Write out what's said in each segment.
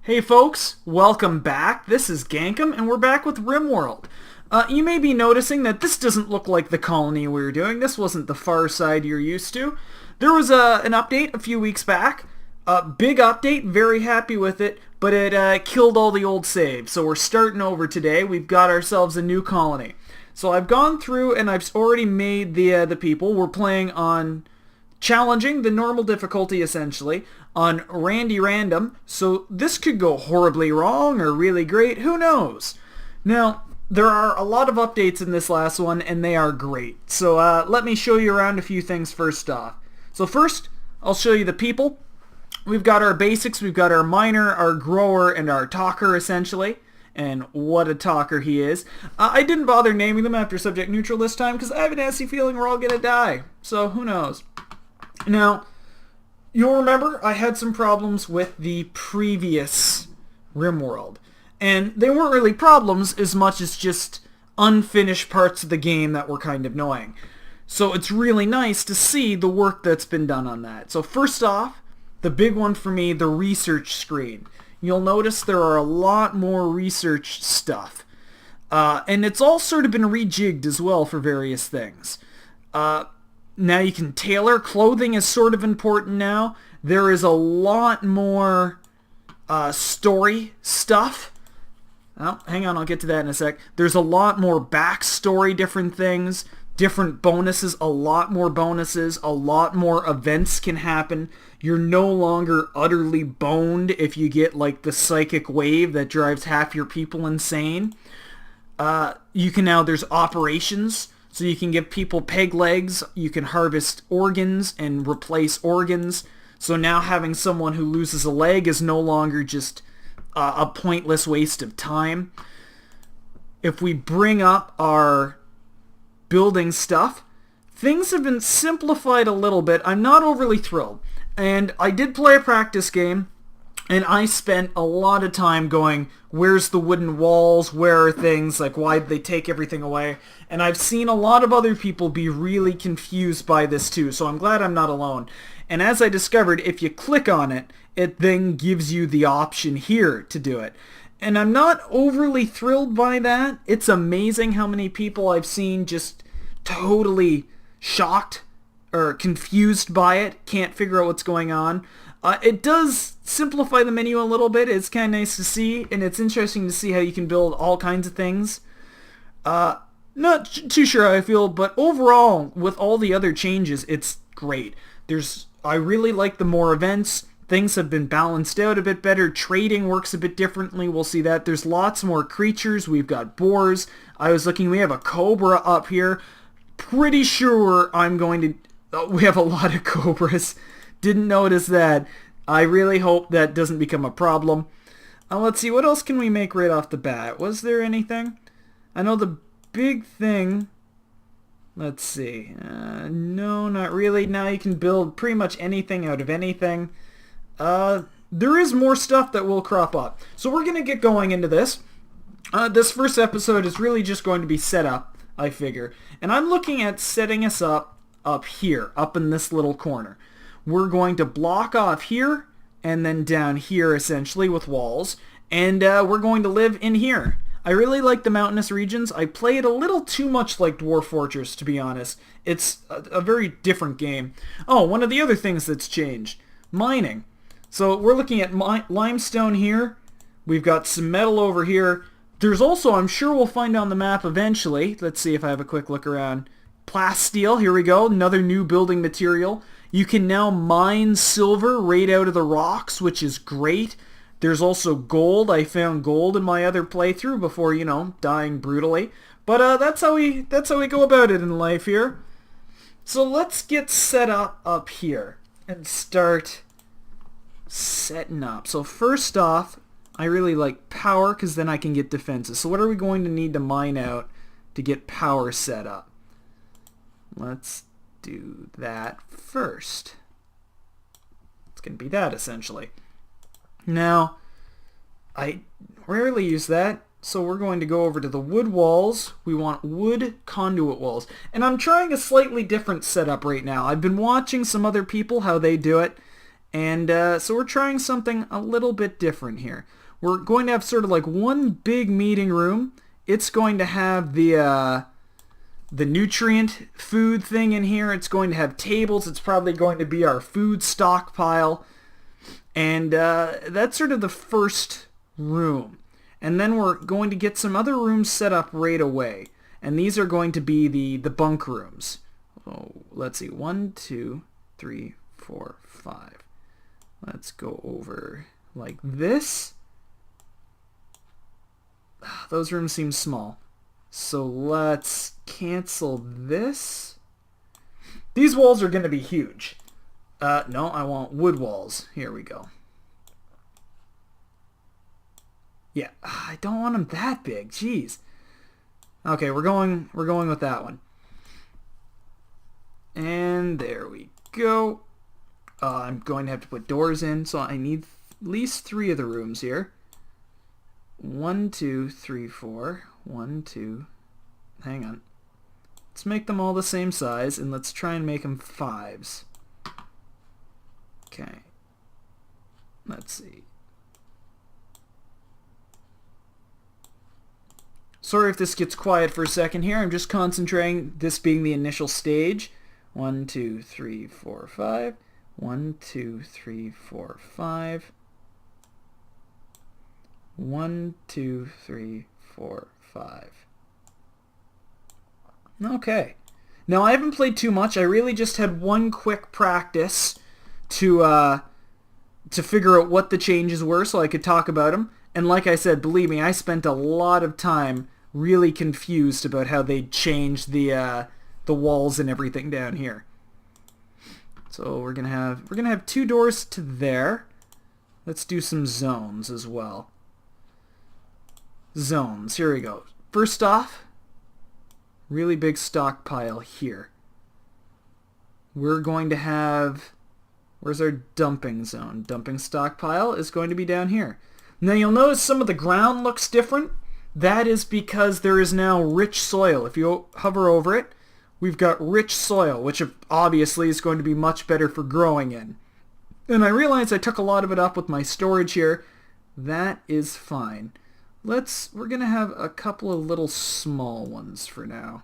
Hey folks, welcome back. This is Gankom, and we're back with Rimworld. You may be noticing that this doesn't look like the colony we were doing. This wasn't the far side you're used to. There was an update a few weeks back. Big update, very happy with it, but it killed all the old saves. So we're starting over today. We've got ourselves a new colony. So I've gone through and I've already made the people. We're playing on challenging, the normal difficulty essentially, on Randy Random, so this could go horribly wrong or really great, who knows? Now, there are a lot of updates in this last one, and they are great. So let me show you around a few things first off. So first, I'll show you the people. We've got our basics, we've got our miner, our grower, and our talker essentially. And what a talker he is. I didn't bother naming them after subject neutral this time because I have a nasty feeling we're all going to die. So who knows? Now, you'll remember I had some problems with the previous Rimworld. And they weren't really problems as much as just unfinished parts of the game that were kind of annoying. So it's really nice to see the work that's been done on that. So first off, the big one for me, the research screen. You'll notice there are a lot more research stuff. And it's all sort of been rejigged as well for various things. Now you can tailor. Clothing is sort of important now. There is a lot more story stuff. Oh, hang on, I'll get to that in a sec. There's a lot more backstory, different things, different bonuses, a lot more bonuses, a lot more events can happen. You're no longer utterly boned if you get like the psychic wave that drives half your people insane. You can now, there's operations. So you can give people peg legs, you can harvest organs and replace organs. So now having someone who loses a leg is no longer just a pointless waste of time. If we bring up our building stuff, things have been simplified a little bit. I'm not overly thrilled. And I did play a practice game, and I spent a lot of time going, where's the wooden walls, where are things, like why'd they take everything away? And I've seen a lot of other people be really confused by this too, so I'm glad I'm not alone. And as I discovered, if you click on it, it then gives you the option here to do it. And I'm not overly thrilled by that. It's amazing how many people I've seen just totally shocked or confused by it, can't figure out what's going on. It does simplify the menu a little bit. It's kind of nice to see, and it's interesting to see how you can build all kinds of things. Not too sure how I feel, but overall, with all the other changes, it's great. I really like the more events. Things have been balanced out a bit better. Trading works a bit differently. We'll see that. There's lots more creatures. We've got boars. I was looking, we have a cobra up here. Pretty sure I'm going to... we have a lot of cobras. Didn't notice that. I really hope that doesn't become a problem. Let's see, what else can we make right off the bat? Was there anything? I know the big thing... let's see. No, not really. Now you can build pretty much anything out of anything. There is more stuff that will crop up. So we're going to get going into this. This first episode is really just going to be set up, I figure. And I'm looking at setting us up here, up in this little corner. We're going to block off here and then down here essentially with walls, and we're going to live in here. I really like the mountainous regions. I play it a little too much like Dwarf Fortress, to be honest. It's a very different game. Oh, one of the other things that's changed, mining. So we're looking at limestone here. We've got some metal over here. There's also, I'm sure we'll find on the map eventually, let's see if I have a quick look around, plasteel, here we go, another new building material. You can now mine silver right out of the rocks, which is great. There's also gold. I found gold in my other playthrough before, dying brutally. But that's how we go about it in life here. So let's get set up here and start setting up. So first off, I really like power because then I can get defenses. So what are we going to need to mine out to get power set up? Let's do that first. It's going to be that essentially. Now, I rarely use that, so we're going to go over to the wood walls. We want wood conduit walls. And I'm trying a slightly different setup right now. I've been watching some other people, how they do it, And so we're trying something a little bit different here. We're going to have sort of like one big meeting room. It's going to have the nutrient food thing in here. It's going to have tables. It's probably going to be our food stockpile. And that's sort of the first room. And then we're going to get some other rooms set up right away. And these are going to be the bunk rooms. Oh, let's see. 1, 2, 3, 4, 5. Let's go over like this. Those rooms seem small. So let's cancel this. These walls are going to be huge. No, I want wood walls. Here we go. Yeah, I don't want them that big. Jeez. Okay, we're going with that one. And there we go. I'm going to have to put doors in, so I need at least 3 of the rooms here. 1, 2, 3, 4. 1, 2. Hang on. Let's make them all the same size, and let's try and make them 5s. Okay. Let's see. Sorry if this gets quiet for a second here. I'm just concentrating, this being the initial stage. 1, 2, 3, 4, 5. 1, 2, 3, 4, 5. 1, 2, 3, 4, 5. Okay. Now I haven't played too much. I really just had one quick practice to figure out what the changes were so I could talk about them. And like I said, believe me, I spent a lot of time really confused about how they changed the walls and everything down here. So we're gonna have 2 doors to there. Let's do some zones as well. Zones. Here we go. First off, really big stockpile here. We're going to have, where's our dumping zone? Dumping stockpile is going to be down here. Now you'll notice some of the ground looks different. That is because there is now rich soil. If you hover over it, we've got rich soil, which obviously is going to be much better for growing in. And I realize I took a lot of it up with my storage here. That is fine. We're going to have a couple of little small ones for now.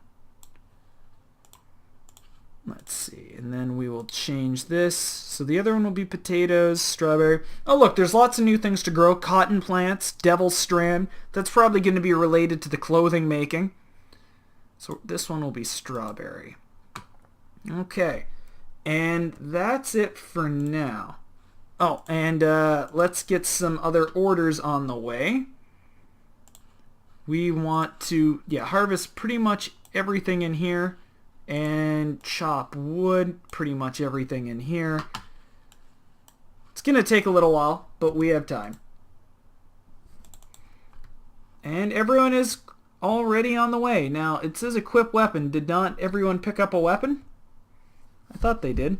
Let's see, and then we will change this. So the other one will be potatoes, strawberry. Oh look, there's lots of new things to grow. Cotton plants, devil's strand. That's probably going to be related to the clothing making. So this one will be strawberry. Okay, and that's it for now. Oh, and let's get some other orders on the way. We want to, harvest pretty much everything in here. And chop wood, pretty much everything in here. It's going to take a little while, but we have time. And everyone is already on the way. Now, it says equip weapon. Did not everyone pick up a weapon? I thought they did.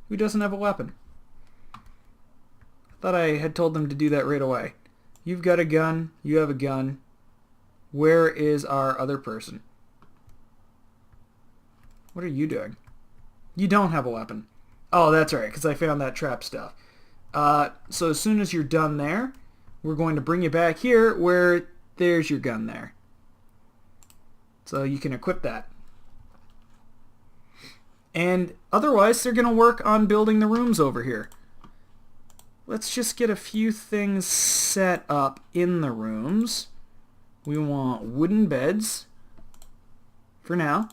Who doesn't have a weapon? I thought I had told them to do that right away. You've got a gun. You have a gun. Where is our other person? What are you doing? You don't have a weapon. Oh, that's right, because I found that trap stuff. So as soon as you're done there, we're going to bring you back here where there's your gun there. So you can equip that. And otherwise, they're going to work on building the rooms over here. Let's just get a few things set up in the rooms. We want wooden beds for now.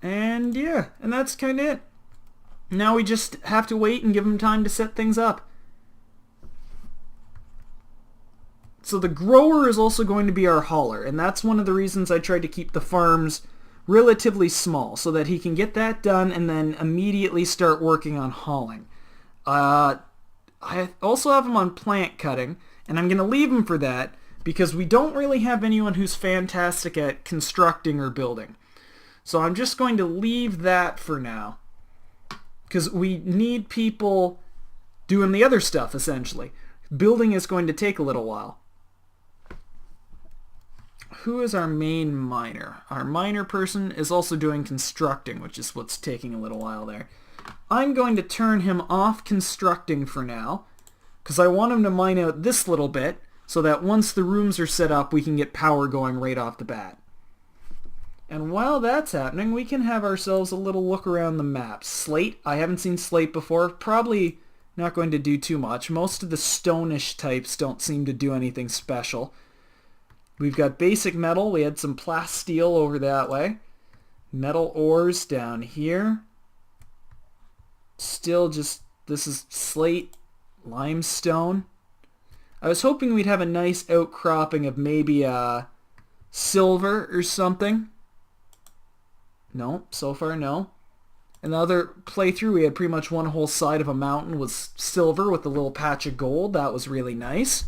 And yeah, and that's kind of it. Now we just have to wait and give them time to set things up. So the grower is also going to be our hauler, and that's one of the reasons I tried to keep the farms relatively small, so that he can get that done and then immediately start working on hauling. I also have him on plant cutting, and I'm going to leave him for that because we don't really have anyone who's fantastic at constructing or building. So I'm just going to leave that for now because we need people doing the other stuff, essentially. Building is going to take a little while. Who is our main miner? Our miner person is also doing constructing, which is what's taking a little while there. I'm going to turn him off constructing for now, because I want him to mine out this little bit, so that once the rooms are set up, we can get power going right off the bat. And while that's happening, we can have ourselves a little look around the map. Slate, I haven't seen slate before. Probably not going to do too much. Most of the stonish types don't seem to do anything special. We've got basic metal. We had some plasteel over that way. Metal ores down here. Still just, this is slate, limestone. I was hoping we'd have a nice outcropping of maybe silver or something. No, so far no. In the other playthrough, we had pretty much one whole side of a mountain was silver with a little patch of gold. That was really nice.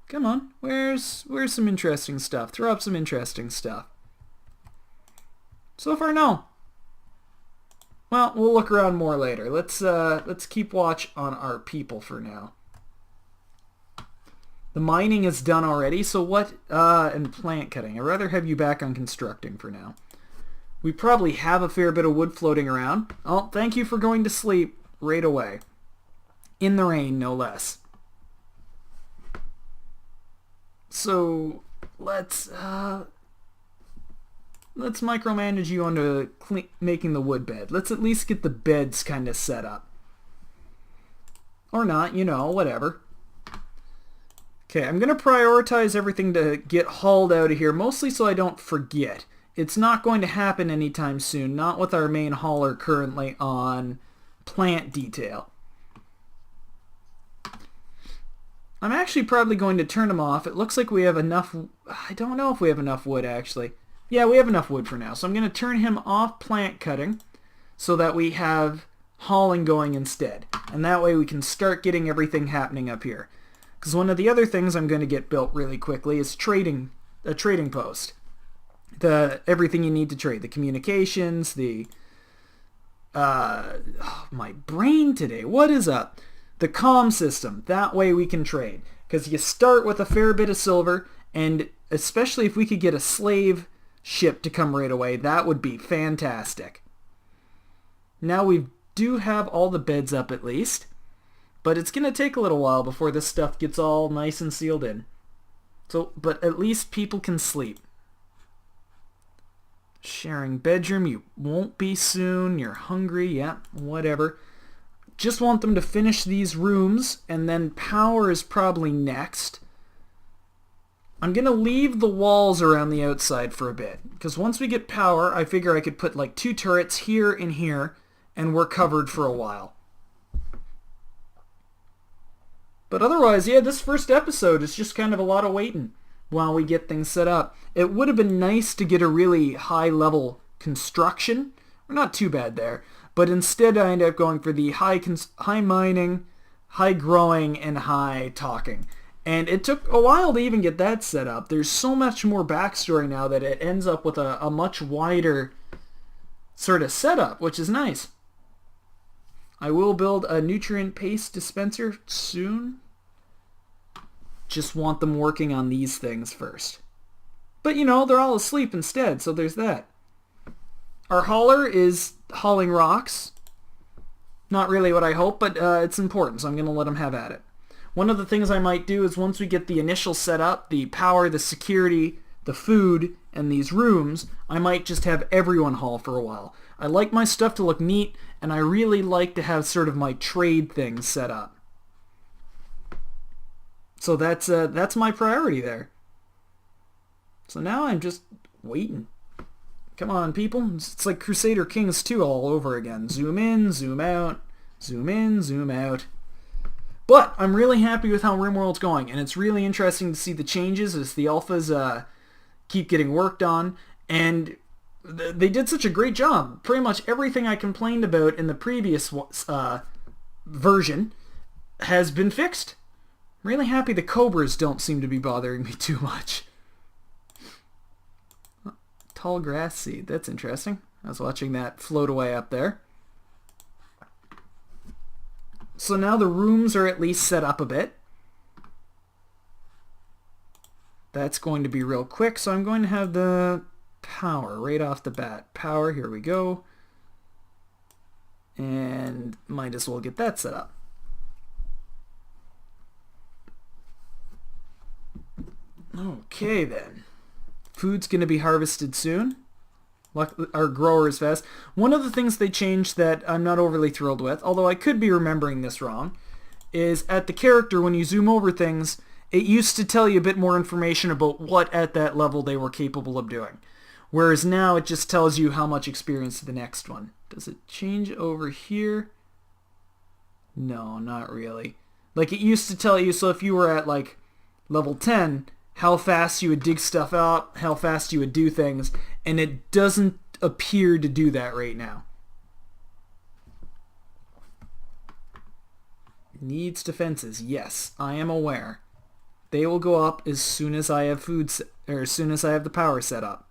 Come on, where's some interesting stuff? Throw up some interesting stuff. So far, no. Well, we'll look around more later. Let's keep watch on our people for now. The mining is done already, so what, and plant cutting. I'd rather have you back on constructing for now. We probably have a fair bit of wood floating around. Oh, thank you for going to sleep right away. In the rain, no less. So, let's micromanage you onto making the wood bed. Let's at least get the beds kind of set up. Or not, you know, whatever. Okay, I'm going to prioritize everything to get hauled out of here, mostly so I don't forget. It's not going to happen anytime soon, not with our main hauler currently on plant detail. I'm actually probably going to turn them off. It looks like we have enough... I don't know if we have enough wood, actually. Yeah, we have enough wood for now, so I'm going to turn him off plant cutting so that we have hauling going instead. And that way we can start getting everything happening up here. Because one of the other things I'm going to get built really quickly is a trading post. Everything you need to trade. The communications, the... my brain today. What is up? The comm system. That way we can trade. Because you start with a fair bit of silver, and especially if we could get a slave ship to come right away, that would be fantastic. Now we do have all the beds up at least. But it's going to take a little while before this stuff gets all nice and sealed in. So, but at least people can sleep. Sharing bedroom, you won't be soon, you're hungry, yeah, whatever. Just want them to finish these rooms, and then power is probably next. I'm going to leave the walls around the outside for a bit, because once we get power, I figure I could put like 2 turrets here and here, and we're covered for a while. But otherwise, yeah, this first episode is just kind of a lot of waiting while we get things set up. It would have been nice to get a really high-level construction. We're not too bad there. But instead, I ended up going for the high mining, high growing, and high talking. And it took a while to even get that set up. There's so much more backstory now that it ends up with a much wider sort of setup, which is nice. I will build a nutrient paste dispenser soon. Just want them working on these things first. But you know, they're all asleep instead, so there's that. Our hauler is hauling rocks. Not really what I hope, but it's important, so I'm going to let him have at it. One of the things I might do is once we get the initial setup, the power, the security, the food, and these rooms, I might just have everyone haul for a while. I like my stuff to look neat, and I really like to have sort of my trade things set up. So that's my priority there. So now I'm just waiting. Come on, people. It's like Crusader Kings 2 all over again. Zoom in, zoom out, zoom in, zoom out. But I'm really happy with how Rimworld's going, and it's really interesting to see the changes as the alphas keep getting worked on, and they did such a great job. Pretty much everything I complained about in the previous version has been fixed. I'm really happy the cobras don't seem to be bothering me too much. Tall grass seed, that's interesting. I was watching that float away up there. So now the rooms are at least set up a bit. That's going to be real quick, so I'm going to have the power right off the bat. Power, here we go. And might as well get that set up. Okay then. Food's going to be harvested soon. Our grower is fast. One of the things they changed that I'm not overly thrilled with, although I could be remembering this wrong, is at the character, when you zoom over things, it used to tell you a bit more information about what at that level they were capable of doing. Whereas now it just tells you how much experience the next one. Does it change over here? No, not really. Like it used to tell you, so if you were at like level 10, how fast you would dig stuff out, how fast you would do things, and it doesn't appear to do that right now. Needs defenses. Yes, I am aware. They will go up as soon as I have food, or as soon as I have the power set up.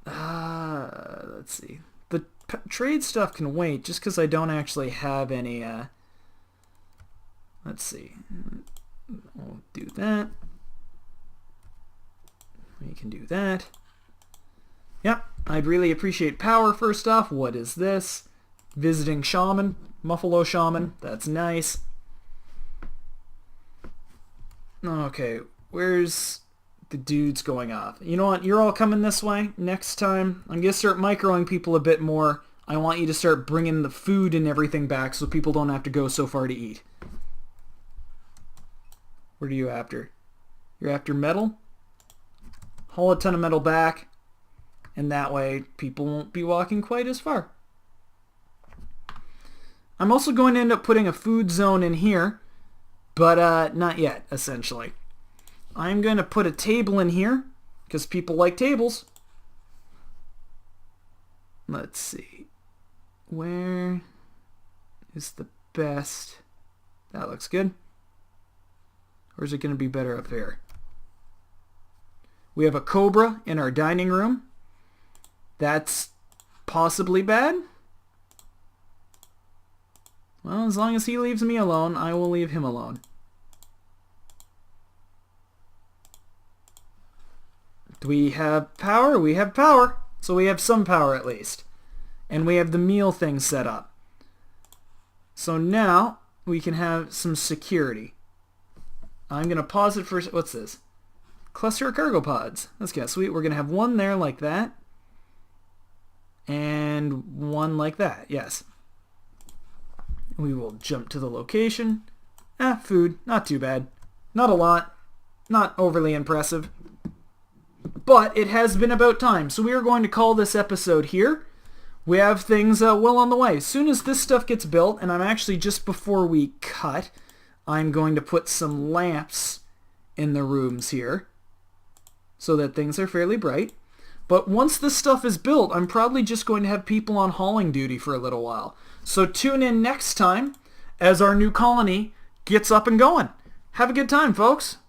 Let's see. The trade stuff can wait, just because I don't actually have any. Let's see. We'll do that. We can do that. Yep, I'd really appreciate power first off. What is this? Visiting shaman. Muffalo shaman. That's nice. Okay, where's the dudes going off? You know what? You're all coming this way. Next time, I'm going to start microing people a bit more. I want you to start bringing the food and everything back so people don't have to go so far to eat. What are you after? You're after metal? Haul a ton of metal back, and that way people won't be walking quite as far. I'm also going to end up putting a food zone in here, but not yet, essentially. I'm going to put a table in here, because people like tables. Let's see. Where is the best? That looks good. Or is it going to be better up here? We have a cobra in our dining room. That's possibly bad. Well, as long as he leaves me alone, I will leave him alone. Do we have power? We have power. So we have some power at least. And we have the meal thing set up. So now we can have some security. I'm going to pause it for... What's this? Cluster of cargo pods. That's kind of sweet. We're going to have one there like that. And one like that. Yes. We will jump to the location. Food. Not too bad. Not a lot. Not overly impressive. But it has been about time. So we are going to call this episode here. We have things well on the way. As soon as this stuff gets built, and I'm actually just before we cut... I'm going to put some lamps in the rooms here so that things are fairly bright. But once this stuff is built, I'm probably just going to have people on hauling duty for a little while. So tune in next time as our new colony gets up and going. Have a good time, folks.